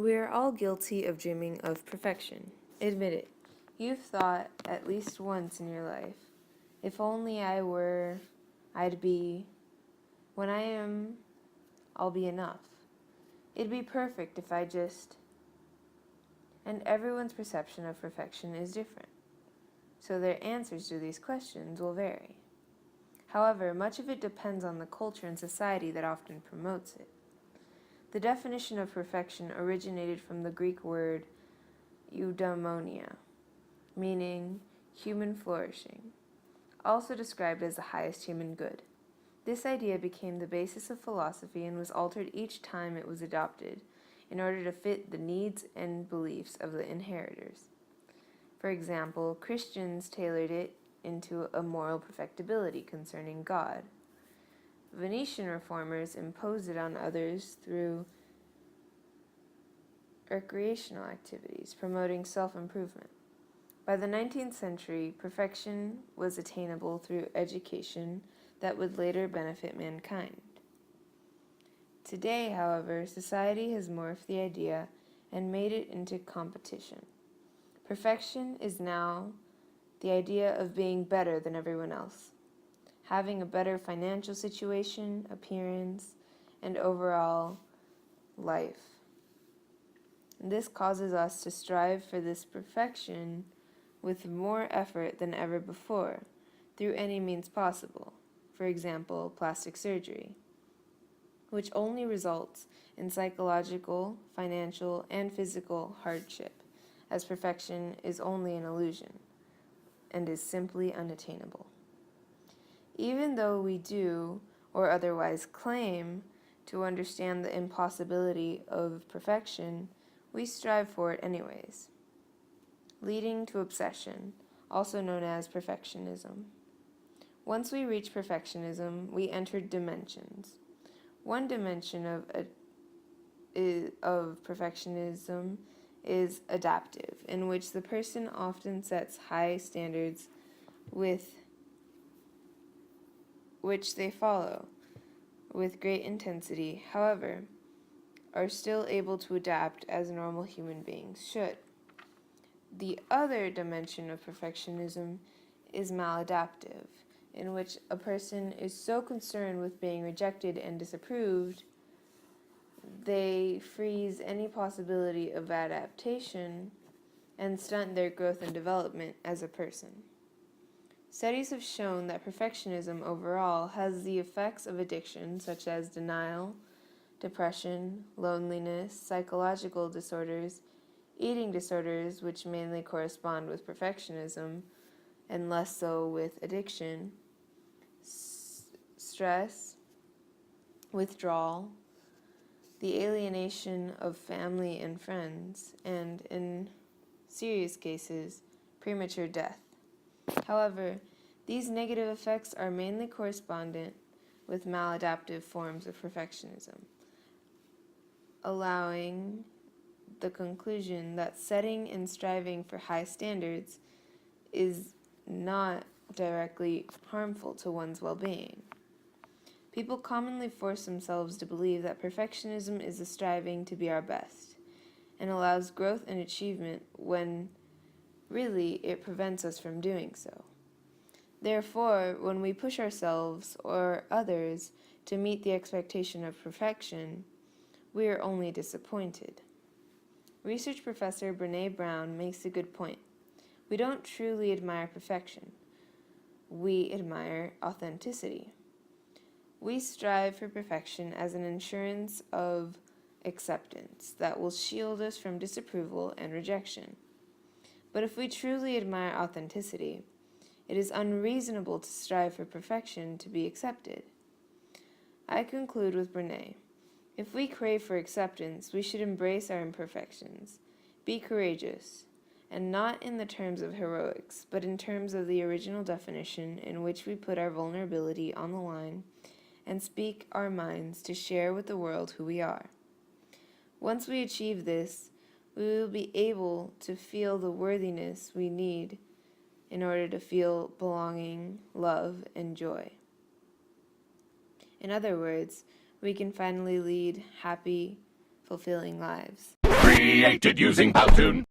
We are all guilty of dreaming of perfection. Admit it. You've thought at least once in your life, if only I were, I'd be. When I am, I'll be enough. It'd be perfect if I just. And everyone's perception of perfection is different, so their answers to these questions will vary. However, much of it depends on the culture and society that often promotes it. The definition of perfection originated from the Greek word eudaimonia, meaning human flourishing, also described as the highest human good. This idea became the basis of philosophy and was altered each time it was adopted in order to fit the needs and beliefs of the inheritors. For example, Christians tailored it into a moral perfectibility concerning God. Venetian reformers imposed it on others through recreational activities, promoting self-improvement. By the 19th century, perfection was attainable through education that would later benefit mankind. Today, however, society has morphed the idea and made it into competition. Perfection is now the idea of being better than everyone else, having a better financial situation, appearance, and overall life. This causes us to strive for this perfection with more effort than ever before, through any means possible, for example, plastic surgery, which only results in psychological, financial, and physical hardship, as perfection is only an illusion and is simply unattainable. Even though we do, or otherwise claim, to understand the impossibility of perfection, we strive for it anyways, leading to obsession, also known as perfectionism. Once we reach perfectionism, we enter dimensions. One dimension of perfectionism is adaptive, in which the person often sets high standards with which they follow with great intensity, however, are still able to adapt as normal human beings should. The other dimension of perfectionism is maladaptive, in which a person is so concerned with being rejected and disapproved, they freeze any possibility of adaptation and stunt their growth and development as a person. Studies have shown that perfectionism overall has the effects of addiction, such as denial, depression, loneliness, psychological disorders, eating disorders, which mainly correspond with perfectionism and less so with addiction, stress, withdrawal, the alienation of family and friends, and, in serious cases, premature death. However, these negative effects are mainly correspondent with maladaptive forms of perfectionism, allowing the conclusion that setting and striving for high standards is not directly harmful to one's well-being. People commonly force themselves to believe that perfectionism is a striving to be our best and allows growth and achievement when really it prevents us from doing so. Therefore, when we push ourselves or others to meet the expectation of perfection, we are only disappointed. Research professor Brené Brown makes a good point. We don't truly admire perfection. We admire authenticity. We strive for perfection as an assurance of acceptance that will shield us from disapproval and rejection. But if we truly admire authenticity, it is unreasonable to strive for perfection to be accepted. I conclude with Brené. If we crave for acceptance, we should embrace our imperfections, be courageous, and not in the terms of heroics, but in terms of the original definition in which we put our vulnerability on the line and speak our minds to share with the world who we are. Once we achieve this, we will be able to feel the worthiness we need in order to feel belonging, love, and joy. In other words, we can finally lead happy, fulfilling lives. Created using Powtoon.